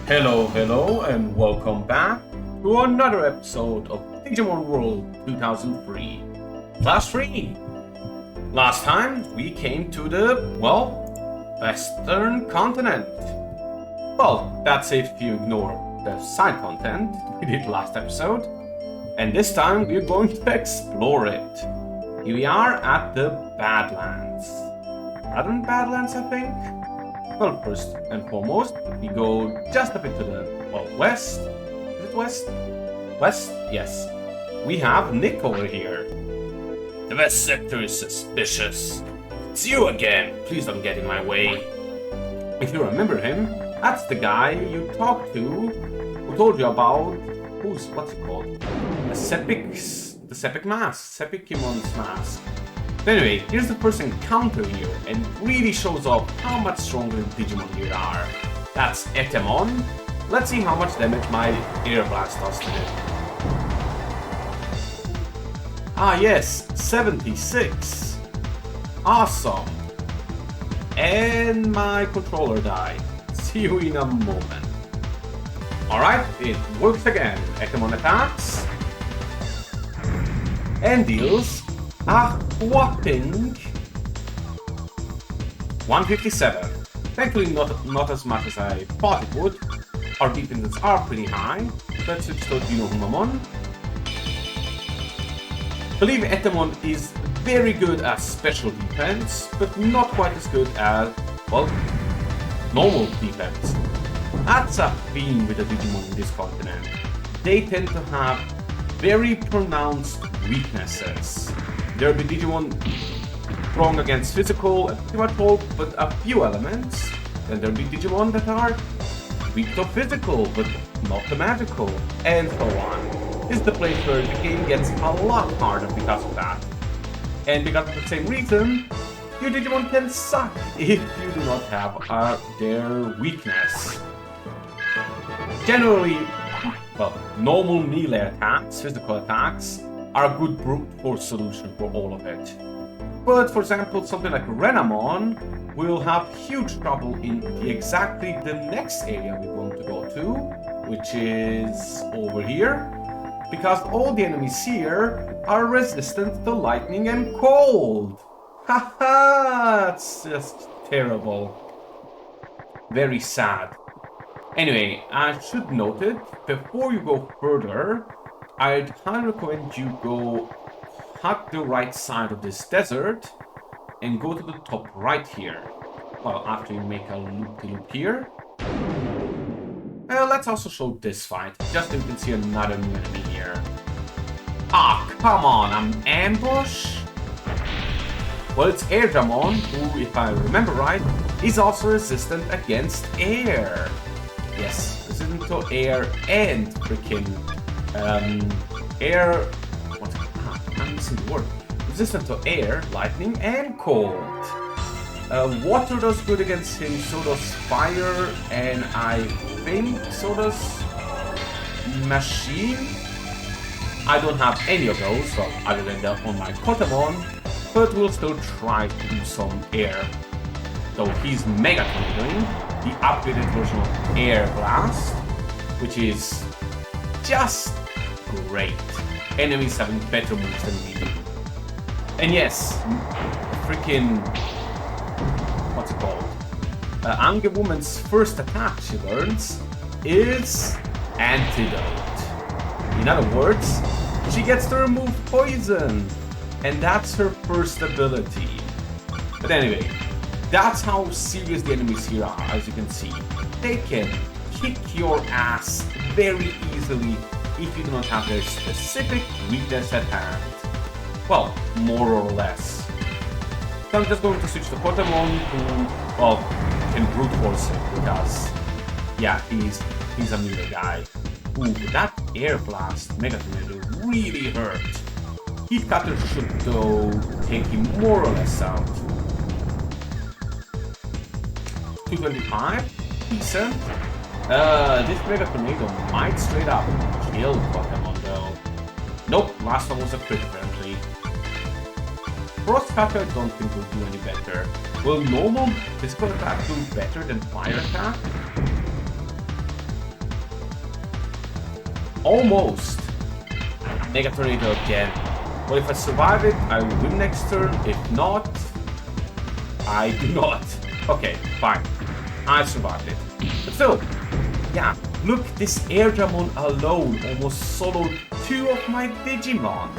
Hello, and welcome back to another episode of Digimon World 2003. Class 3. Last time we came to the, Western continent. Well, that's if you ignore the side content we did last episode. And this time we're going to explore it. Here we are at the Badlands. Southern Badlands, I think? Well, first and foremost, we go just a bit to the west. Is it west? West? Yes. We have Nick over here. The west sector is suspicious. It's you again. Please don't get in my way. If you remember him, that's the guy you talked to who told you about what's it called? The Sepik mask. Sepikimon's mask. Anyway, here's the first encounter here, and really shows off how much stronger the Digimon here are. That's Etemon. Let's see how much damage my Air Blast does to him. Ah yes, 76. Awesome. And my controller died. See you in a moment. Alright, it works again. Etemon attacks. And deals a whopping 157. Thankfully not as much as I thought it would. Our defenses are pretty high. Let's switch to Humamon. I believe Etemon is very good at special defense, but not quite as good as, normal defense. That's a theme with the Digimon in this continent. They tend to have very pronounced weaknesses. There will be Digimon strong against physical and pretty much all but a few elements. Then there will be Digimon that are weak to physical but not to magical, and so on. This is the place where the game gets a lot harder because of that. And because of the same reason, your Digimon can suck if you do not have their weakness. Generally, normal melee attacks, physical attacks, are a good brute force solution for all of it. But for example, something like Renamon will have huge trouble in exactly the next area we're going to go to, which is over here, because all the enemies here are resistant to lightning and cold. Haha, it's just terrible. Very sad. Anyway, I should note it, before you go further, I'd highly recommend you go hug the right side of this desert and go to the top right here. Well, after you make a loop here. Let's also show this fight, just so you can see another new enemy here. Ah, come on, an ambush? Well, it's Airdramon, who, if I remember right, is also resistant against air. Yes, resistant to air and freaking air. I'm missing the word. Resistant to air, lightning, and cold. Water does good against him, so does fire, and I think so does machine. I don't have any of those, well, other than that on my Kotamon, but we'll still try to do some air. So he's Mega Tornadoing, the upgraded version of Air Blast, which is just great. Enemies having better moves than we do. And yes, freaking, what's it called? Ange Woman's first attack she learns is Antidote. In other words, she gets to remove poison, and that's her first ability. But anyway, that's how serious the enemies here are, as you can see. They can kick your ass very easily if you do not have their specific weakness at hand. Well, more or less. So I'm just going to switch to Kotamon, who, can brute force him, because, yeah, he's a melee guy. Ooh, that air blast Mega Tornado really hurt. Heat Cutter should, though, take him more or less out. 225? Decent. This Mega Tornado might straight up kill Pokemon though. Nope, last one was a crit apparently. Frost Cutter I don't think will do any better. Will normal physical attack do better than fire attack? Almost. Mega Tornado again. Well, if I survive it, I will win next turn. If not, I do not. Okay, fine. I survived it. But still, yeah, look, this Air Dramon alone almost soloed 2 of my Digimon.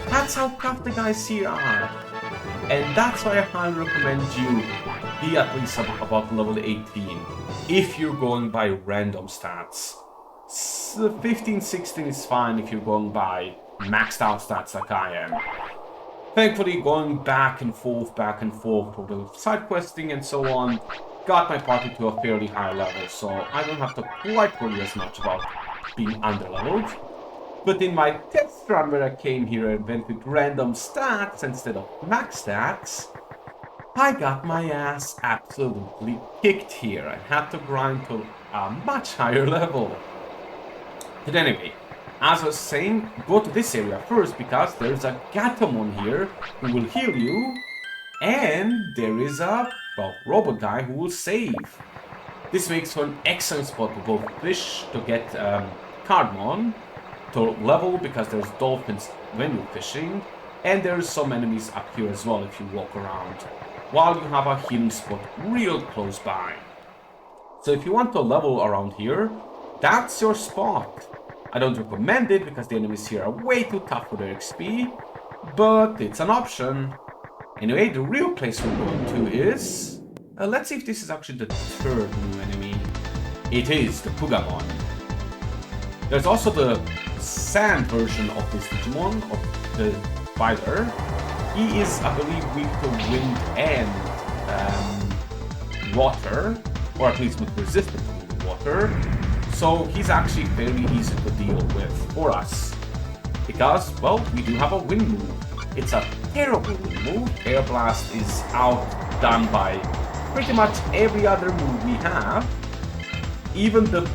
That's how tough the guys here are. And that's why I highly recommend you be at least about level 18 if you're going by random stats. 15, 16 is fine if you're going by maxed out stats like I am. Thankfully, going back and forth for the side questing and so on, got my party to a fairly high level, so I don't have to quite worry as much about being underleveled. But in my test run where I came here and went with random stats instead of max stats, I got my ass absolutely kicked here. I had to grind to a much higher level. But anyway, as I was saying, go to this area first because there's a Gatomon here who will heal you, and there is a, well, robot guy who will save. This makes for an excellent spot to go fish to get Cardmon to level because there's dolphins when you're fishing, and there's some enemies up here as well if you walk around, while you have a healing spot real close by. So if you want to level around here, that's your spot. I don't recommend it because the enemies here are way too tough for their XP, but it's an option. Anyway, the real place we're going to is... let's see if this is actually the third new enemy. It is the Pugamon. There's also the sand version of this Digimon, of the fighter. He is, I believe, weak to wind and water, or at least with resistance to wind and water. So he's actually very easy to deal with for us. Because, well, we do have a wind move. It's a terrible wind move. Air Blast is outdone by pretty much every other move we have. Even the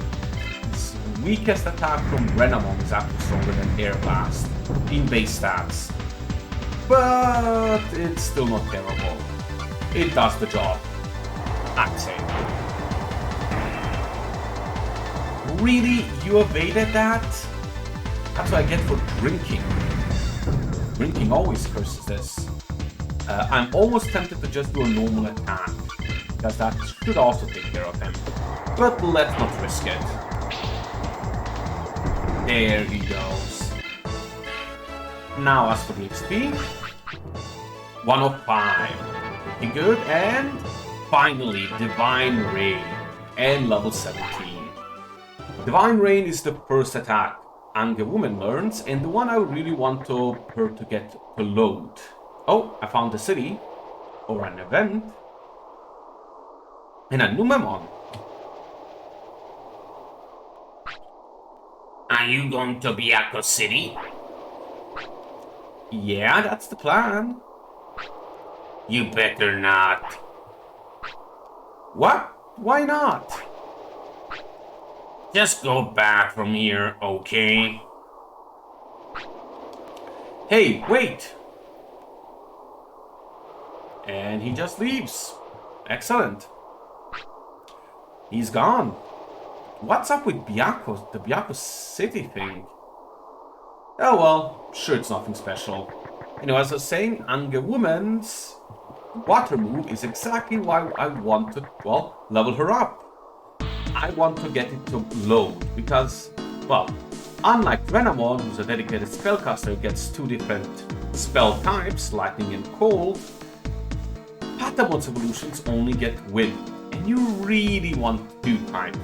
weakest attack from Renamon is actually stronger than Air Blast in base stats. But it's still not terrible. It does the job, I'd say. Really? You evaded that? That's what I get for drinking. Drinking always curses this. I'm almost tempted to just do a normal attack, because that should also take care of him. But let's not risk it. There he goes. Now as for the XP, 1 of 5. Pretty good, and finally Divine Rain, and level 17. Divine Rain is the first attack Ange Woman learns, and the one I really want her to get to load. Oh, I found a city, or an event, and a new Memon. Are you going to Byakko City? Yeah, that's the plan. You better not. What? Why not? Just go back from here, okay? Hey, wait! And he just leaves. Excellent. He's gone. What's up with Byakko, the Byakko City thing? Oh well, sure, it's nothing special. Anyway, as I was saying, Ange Woman's water move is exactly why I want to, well, level her up. I want to get it to load, because, well, unlike Renamon, who's a dedicated spellcaster, gets 2 different spell types, lightning and cold, Patamon's evolutions only get wind, and you really want 2 types,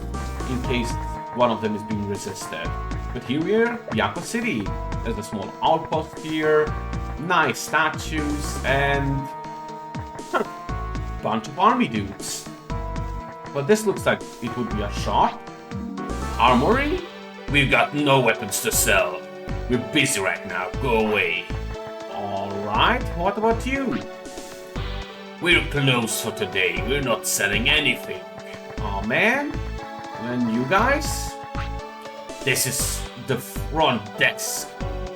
in case one of them is being resisted. But here we are, Byakko City. There's a small outpost here, nice statues, and bunch of army dudes. But this looks like it would be a shop. Armory? We've got no weapons to sell. We're busy right now. Go away. Alright, what about you? We're closed for today. We're not selling anything. Oh man. And you guys? This is the front desk.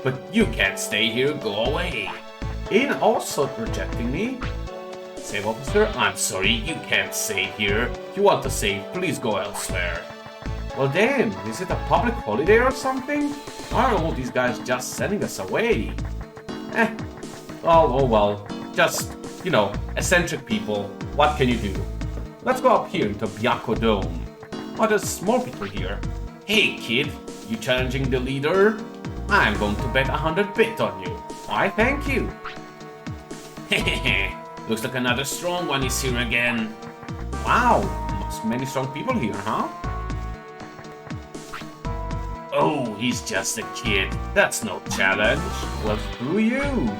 But you can't stay here. Go away. In also rejecting me? Save officer, I'm sorry, you can't save here. If you want to save, please go elsewhere. Well damn, is it a public holiday or something? Are all these guys just sending us away? Oh well. Just, you know, eccentric people. What can you do? Let's go up here into Byakko Dome. Oh, there's more people here. Hey kid, you challenging the leader? I'm going to bet 100 bit on you. Why, thank you. Hehehe, looks like another strong one is here again. Wow, many strong people here, huh? Oh, he's just a kid. That's no challenge. Well, screw you.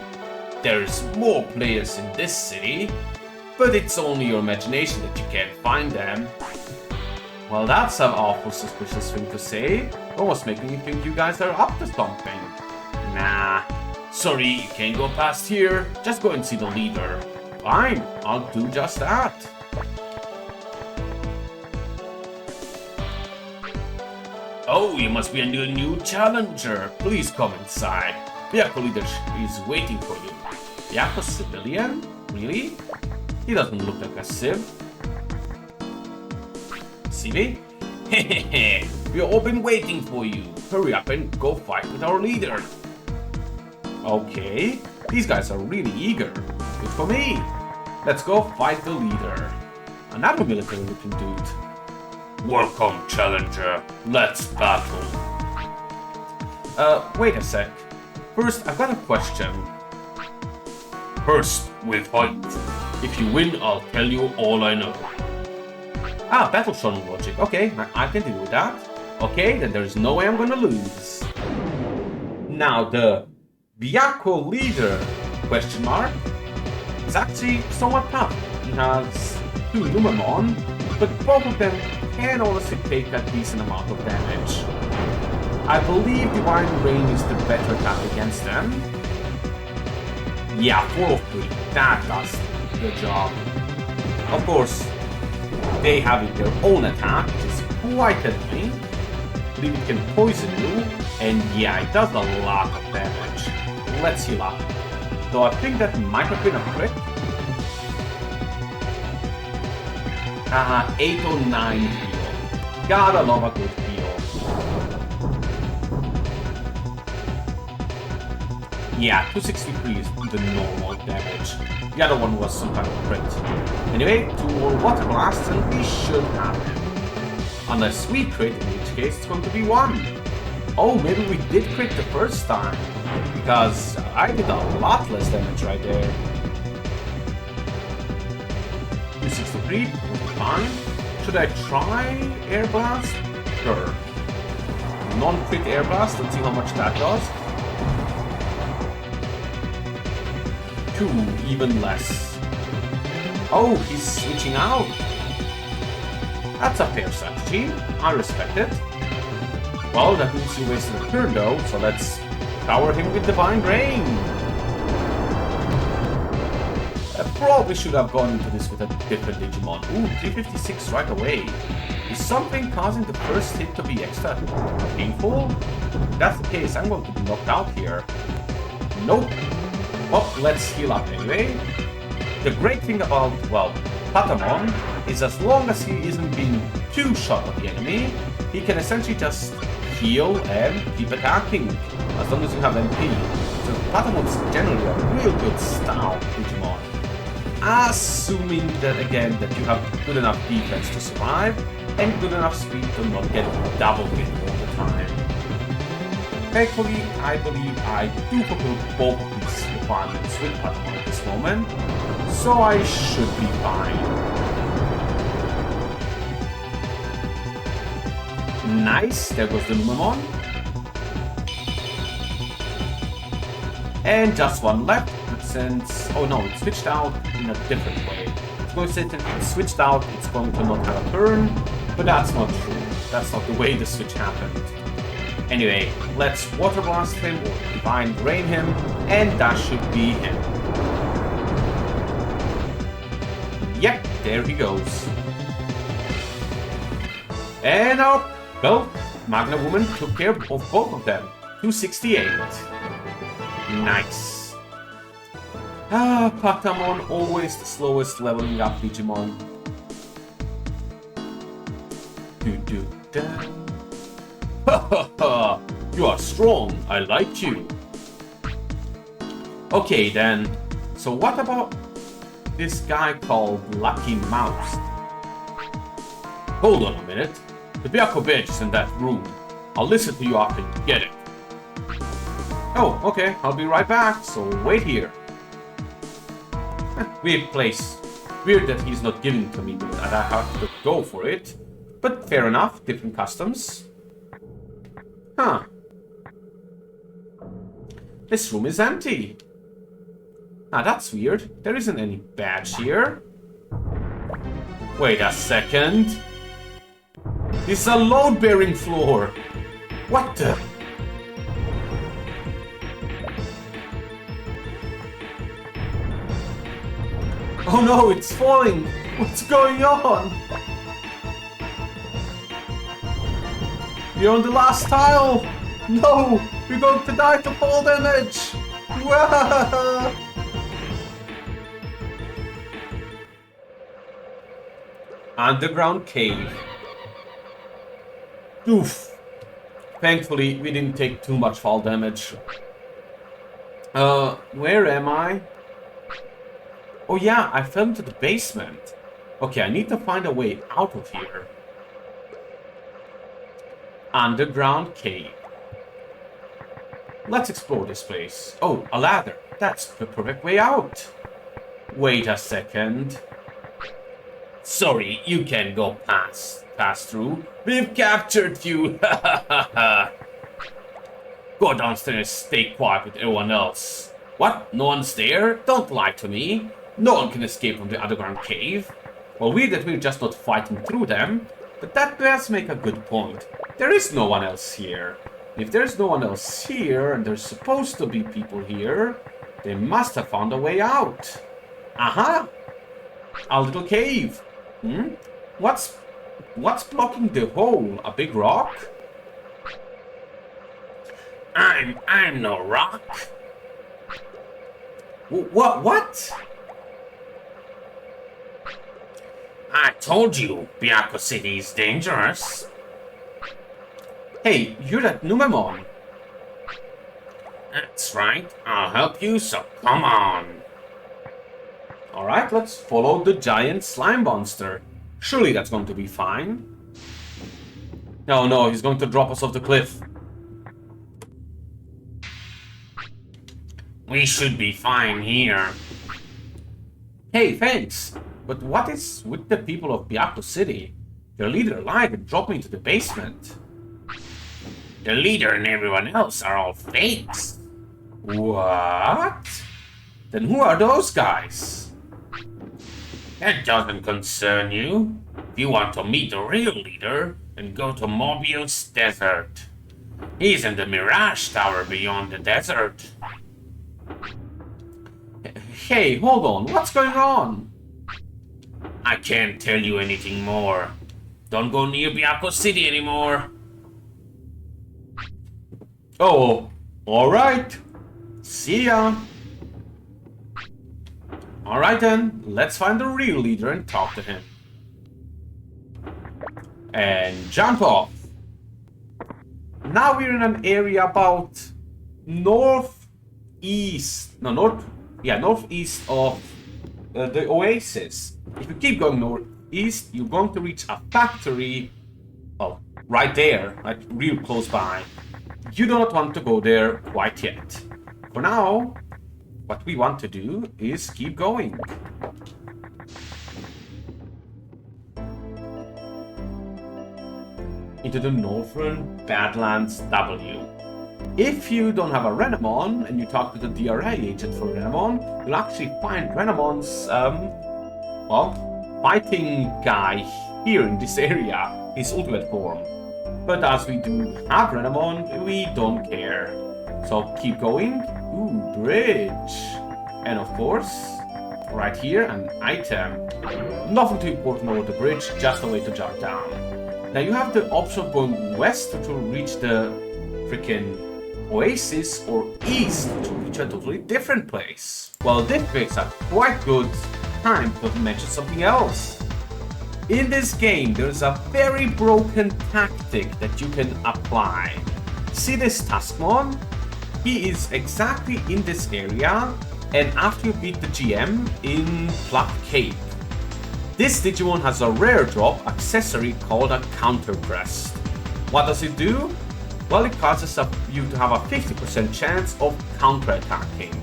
There's more players in this city, but it's only your imagination that you can't find them. Well, that's an awful suspicious thing to say. Almost making me think you guys are up to something. Nah, sorry, you can't go past here. Just go and see the leader. Fine, I'll do just that. Oh, you must be a new challenger. Please come inside. Byakko leader is waiting for you. Byakko civilian? Really? He doesn't look like a civ. Civi? Hehehe, we've all been waiting for you. Hurry up and go fight with our leader. Okay, these guys are really eager. Good for me. Let's go fight the leader. Another military looking dude. Welcome, challenger. Let's battle. Wait a sec. First, I've got a question. First, we fight. If you win, I'll tell you all I know. Ah, battle shonen logic. Okay, I can deal with that. Okay, then there's no way I'm gonna lose. Now, the Byakko leader, question mark, is actually somewhat tough. He has 2 Numemon, but both of them can honestly take a decent amount of damage. I believe Divine Rain is the better attack against them. Yeah, 4 of 3. That does the job. Of course, they have their own attack, which is quite annoying. I believe it can poison you, and yeah, it does a lot of damage. Let's heal up. Though I think that might have been a crit. 809 heal. Gotta love a good heal. Yeah, 263 is the normal damage. The other one was some kind of crit. Anyway, 2 more water blasts and we should have him. Unless we crit, in which case it's going to be 1. Oh, maybe we did crit the first time. Because I did a lot less damage right there. 263, fine. Should I try Air Blast? Sure. Non-crit Air Blast, let's see how much that does. 2, even less. Oh, he's switching out. That's a fair strategy. I respect it. Well, that means you wasted a turn though, so let's power him with Divine Rain. I probably should have gone into this with a different Digimon. Ooh, 356 right away. Is something causing the first hit to be extra painful? If that's the case, I'm going to be knocked out here. Nope. Well, let's heal up anyway. The great thing about, well, Patamon is as long as he isn't being too shot at the enemy, he can essentially just heal and keep attacking, as long as you have MP. So Patamon's generally a real good style Digimon. Assuming that, again, that you have good enough defense to survive, and good enough speed to not get double hit all the time. Thankfully, I believe I do fulfill both of these requirements with Patamon at this moment, so I should be fine. Nice, there goes the Numemon. And just 1 left, since... oh no, it switched out in a different way. It's going to say that it switched out, it's going to not have a turn, but that's not true. That's not the way the switch happened. Anyway, let's Water Blast him, or Divine Rain him, and that should be him. Yep, there he goes. And up! Well, Magna Woman took care of both of them. 268. Nice. Ah, Patamon, always the slowest leveling up Digimon. Ha ha ha! You are strong. I like you. Okay then. So what about this guy called Lucky Mouse? Hold on a minute. The Byakko bench is in that room. I'll listen to you after you get it. Oh, okay. I'll be right back. So wait here. Weird place. Weird that he's not giving to me that I have to go for it. But fair enough. Different customs. Huh. This room is empty. Ah, that's weird. There isn't any badge here. Wait a second. This is a load-bearing floor. What the? Oh no, it's falling. What's going on? You're on the last tile. No, you're going to die to fall damage. Wah! Underground cave. Oof. Thankfully, we didn't take too much fall damage. Where am I? Oh yeah, I fell into the basement. Okay, I need to find a way out of here. Underground cave. Let's explore this place. Oh, a ladder. That's the perfect way out. Wait a second. Sorry, you can't go pass through. We've captured you. Go downstairs, stay quiet with everyone else. What? No one's there? Don't lie to me. No one can escape from the underground cave. Well, weird that we're just not fighting through them, but that does make a good point. There is no one else here. If there's no one else here, and there's supposed to be people here, they must have found a way out. Aha! A little cave. What's blocking the hole? A big rock? I'm no rock. What? I told you, Byakko City is dangerous. Hey, you're that Numemon. That's right. I'll help you, so come on. Alright, let's follow the giant slime monster. Surely that's going to be fine. Oh no, he's going to drop us off the cliff. We should be fine here. Hey, thanks. But what is with the people of Byakko City? Their leader lied and dropped me into the basement. The leader and everyone else are all fakes. What? Then who are those guys? That doesn't concern you. If you want to meet the real leader, then go to Mobius Desert. He's in the Mirage Tower beyond the desert. Hey, hold on. What's going on? I can't tell you anything more. Don't go near Byakko City anymore. Oh, alright. See ya. Alright then, let's find the real leader and talk to him. And jump off. Now we're in an area about northeast of the oasis. If you keep going northeast, you're going to reach a factory, well, right there, like real close by. You do not want to go there quite yet. For now, what we want to do is keep going. Into the Northern Badlands W. If you don't have a Renamon and you talk to the DRA agent for Renamon, you'll actually find Renamon's, fighting guy here in this area, his ultimate form. But as we do have Renamon, we don't care. So keep going. Ooh, bridge. And of course, right here, an item. Nothing too important over the bridge, just a way to jump down. Now you have the option of going west to reach the freaking oasis, or east to reach a totally different place. Well, this makes a quite good time to mention something else. In this game, there's a very broken tactic that you can apply. See this Taskmon? He is exactly in this area, and after you beat the GM in Pluck Cape. This Digimon has a rare drop accessory called a Counter Crest. What does it do? Well, it causes you to have a 50% chance of counter-attacking.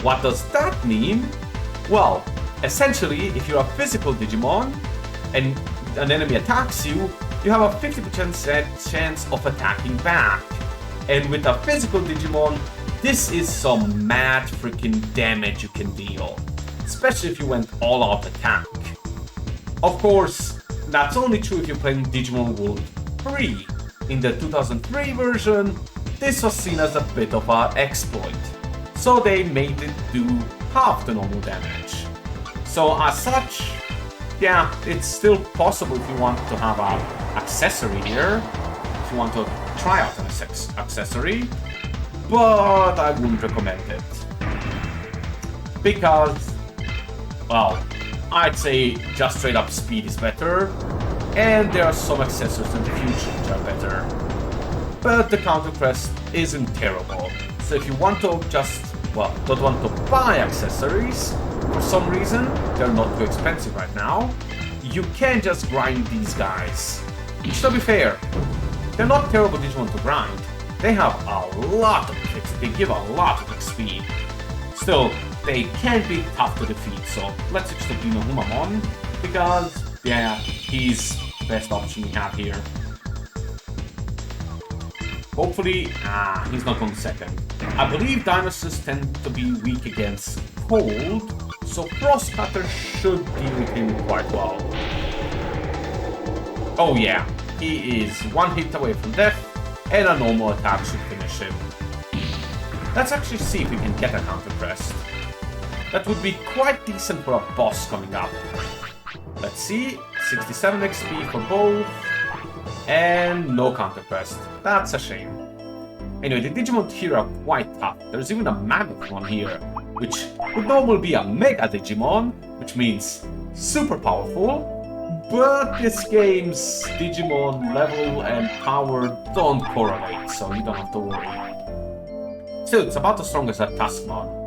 What does that mean? Well, essentially, if you're a physical Digimon and an enemy attacks you, you have a 50% chance of attacking back. And with a physical Digimon, this is some mad freaking damage you can deal, especially if you went all-out attack. Of course, that's only true if you're playing Digimon World 3. In the 2003 version, this was seen as a bit of an exploit, so they made it do half the normal damage. So as such, yeah, it's still possible if you want to have an accessory here, if you want to try out an accessory, but I wouldn't recommend it. Because, well, I'd say just straight up speed is better, and there are some accessories in the future which are better. But the Counter Crest isn't terrible, so if you want to don't want to buy accessories, for some reason, they're not too expensive right now, you can just grind these guys. Which, to be fair, they're not terrible Digimon to grind. They have a lot of XP, they give a lot of XP. Still, they can be tough to defeat, so let's switch to Dino Humamon, because, yeah, he's the best option we have here. Hopefully, he's not going second. I believe dinosaurs tend to be weak against cold, so Frostcutter should deal with him quite well. Oh yeah, he is one hit away from death, and a normal attack should finish him. Let's actually see if we can get a Counter Crest. That would be quite decent for a boss coming up. Let's see, 67 XP for both, and no Counter Crest. That's a shame. Anyway, the Digimon here are quite tough. There's even a Mammoth one here, which would normally be a Mega Digimon, which means super powerful, but this game's Digimon level and power don't correlate, so you don't have to worry. Still, it's about as strong as a Taskmon.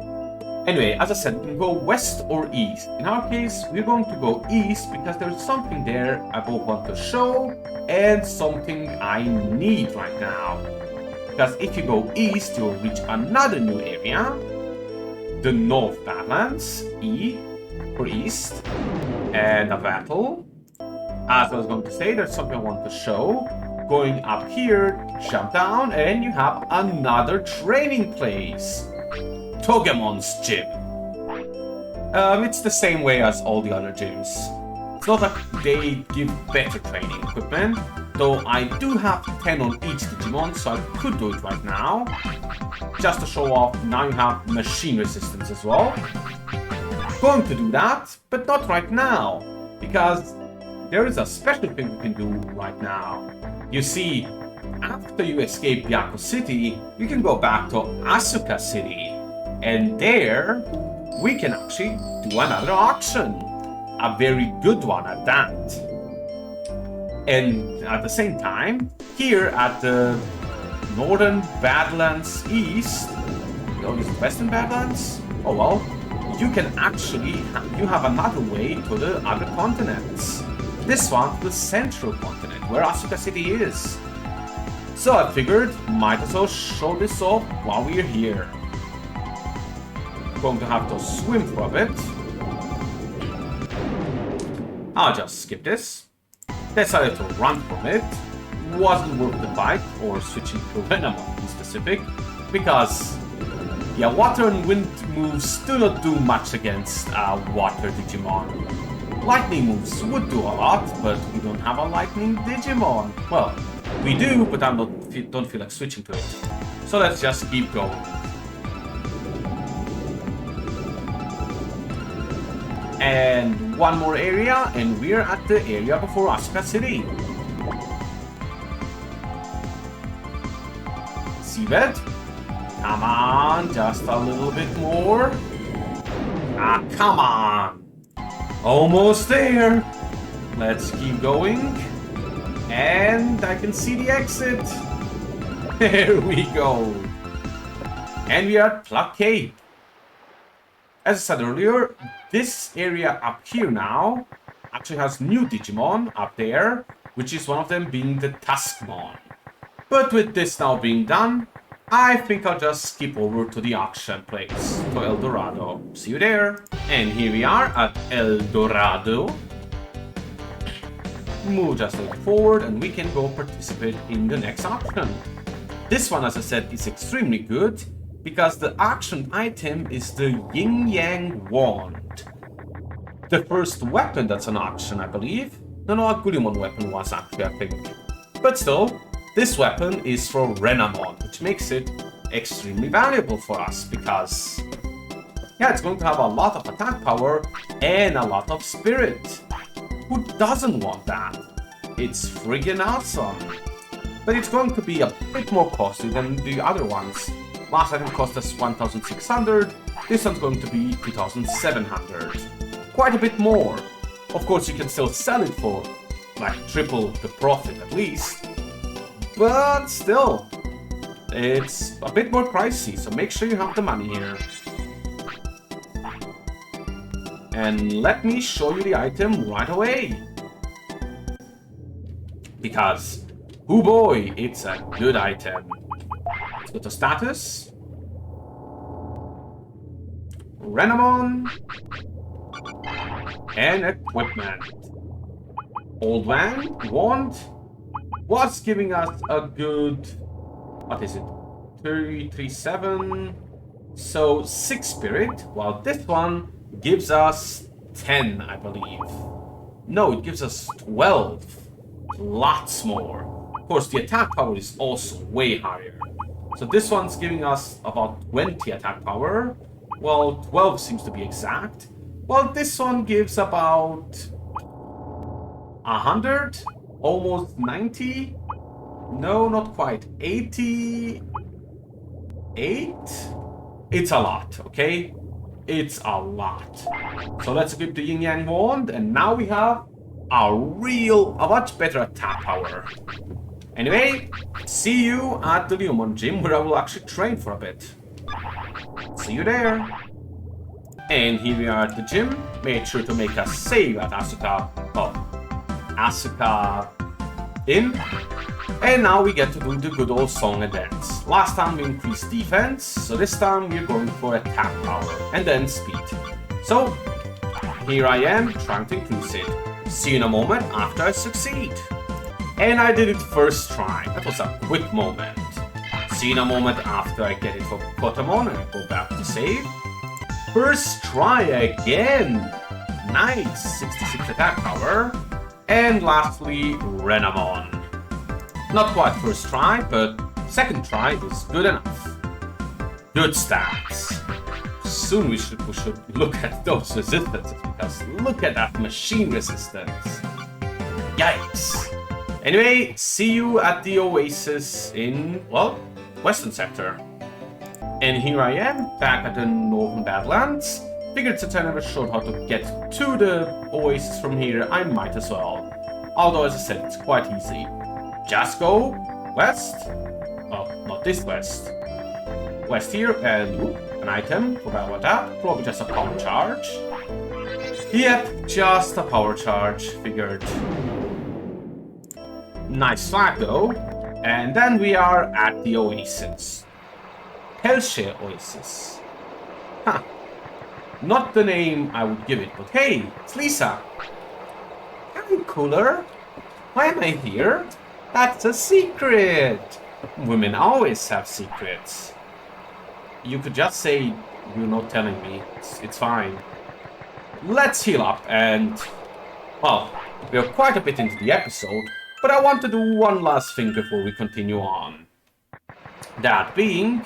Anyway, as I said, we can go west or east. In our case, we're going to go east because there's something there I both want to show and something I need right now. Because if you go east, you'll reach another new area, the North Badlands, E for east, and a battle. As I was going to say, there's something I want to show. Going up here, jump down, and you have another training place. Togemon's gym. It's the same way as all the other gyms. It's not like they give better training equipment, though I do have 10 on each Digimon, so I could do it right now. Just to show off, now you have machine resistance as well. Going to do that, but not right now, because there is a special thing you can do right now. You see, after you escape Byakko City, you can go back to Asuka City. And there, we can actually do another auction. A very good one at that. And at the same time, here at the Northern Badlands East, or is it Western Badlands? Oh well, you can actually, you have another way to the other continents. This one, the Central Continent, where Asuka City is. So I figured, might as well show this off while we're here. Going to have to swim for a bit. I'll just skip this. Decided to run from it. Wasn't worth the fight, or switching to Venomon to be specific, because yeah, water and wind moves do not do much against water Digimon. Lightning moves would do a lot, but we don't have a lightning Digimon. Well, we do, but I don't feel like switching to it. So let's just keep going. And one more area, and we're at the area before Asuka City. Seabed? Come on, just a little bit more. Ah, come on. Almost there. Let's keep going. And I can see the exit. There we go. And we are at Plug Cape. As I said earlier, this area up here now actually has new Digimon up there, which is one of them being the Tuskmon. But with this now being done, I think I'll just skip over to the auction place, to El Dorado. See you there. And here we are at El Dorado. Move just a little forward and we can go participate in the next auction. This one, as I said, is extremely good because the auction item is the Yin Yang Wand. The first weapon that's an auction, I believe. No, a Gullimon weapon was actually, I think. But still, this weapon is for Renamon, which makes it extremely valuable for us because, yeah, it's going to have a lot of attack power and a lot of spirit. Who doesn't want that? It's friggin' awesome. But it's going to be a bit more costly than the other ones. Last item cost us 1,600, this one's going to be 2,700. Quite a bit more. Of course, you can still sell it for like triple the profit at least. But still, it's a bit more pricey, so make sure you have the money here. And let me show you the item right away. Because, oh boy, it's a good item. Let's go to status. Renamon. And equipment. Old Wand was giving us a good, what is it, 337. So 6 spirit, while this one gives us 10, I believe. No, it gives us 12. Lots more. Of course, the attack power is also way higher. So this one's giving us about 20 attack power. Well, 12 seems to be exact. Well, this one gives about 100, almost 90. No, not quite. 88? It's a lot, okay? It's a lot. So let's equip the Yin Yang Wand, and now we have a much better attack power. Anyway, see you at the Leomon gym where I will actually train for a bit. See you there. And here we are at the gym. Made sure to make a save at Asuka Inn. And now we get to do the good old song and dance. Last time we increased defense, so this time we're going for attack power and then speed. So, here I am trying to increase it. See you in a moment after I succeed. And I did it first try. That was a quick moment. See you in a moment after I get it for Kotamon and I go back to save. First try again. Nice, 66 attack power. And lastly, Renamon. Not quite first try, but second try is good enough. Good stats. Soon we should look at those resistances, because look at that machine resistance. Yikes. Anyway, see you at the Oasis in, well, Western Sector. And here I am, back at the Northern Badlands. Figured since I never showed how to get to the Oasis from here, I might as well. Although, as I said, it's quite easy. Just go west. Oh, not this west. West here, and an item. Forgot about that. Probably just a power charge. Yep, just a power charge. Figured. Nice flag, though. And then we are at the Oasis. Hellshare Oasis. Huh. Not the name I would give it, but hey, it's Lisa. I'm cooler. Why am I here? That's a secret. Women always have secrets. You could just say you're not telling me. It's fine. Let's heal up and, well, we're quite a bit into the episode, but I want to do one last thing before we continue on. That being,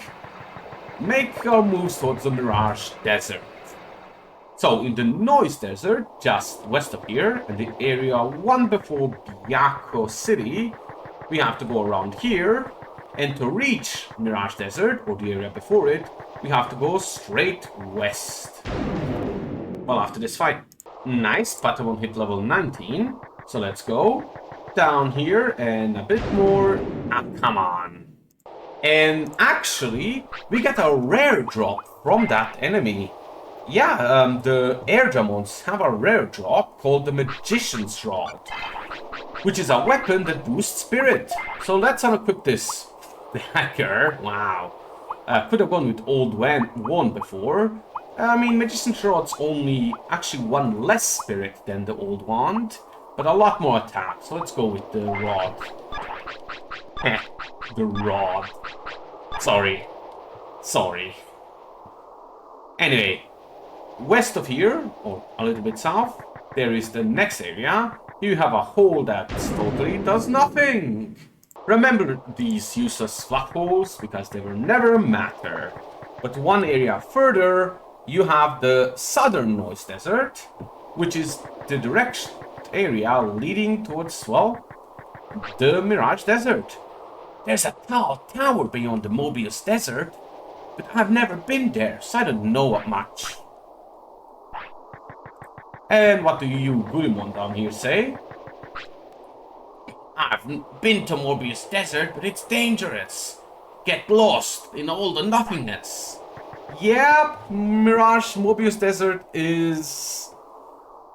make our moves towards the Mirage Desert. So, in the Noise Desert, just west of here, in the area one before Byakko City, we have to go around here, and to reach Mirage Desert, or the area before it, we have to go straight west. Well, after this fight. Nice, Patamon hit level 19, So let's go down here and a bit more. Ah, come on. And actually, we get a rare drop from that enemy. Yeah, the air Digimons have a rare drop called the Magician's Rod, which is a weapon that boosts spirit. So let's unequip this. The hacker, wow. Could have gone with old one before. I mean, Magician's Rod's only actually one less spirit than the old wand, but a lot more attack. So let's go with the rod. The rod. Sorry. Anyway, west of here, or a little bit south, there is the next area. You have a hole that totally does nothing. Remember these useless flat holes because they will never matter. But one area further, you have the southern Noise Desert, which is the direct area leading towards, well, the Mirage Desert. There's a tall tower beyond the Mobius Desert, but I've never been there, so I don't know much. And what do you Digimon down here say? I've been to Mobius Desert, but it's dangerous. Get lost in all the nothingness. Yep, Mirage Mobius Desert is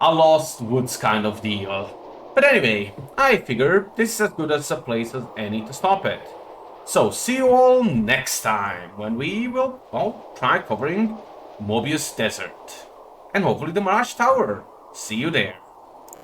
a lost woods kind of deal. But anyway, I figure this is as good as a place as any to stop it. So see you all next time when we will, well, try covering Mobius Desert. And hopefully the Mirage Tower. See you there.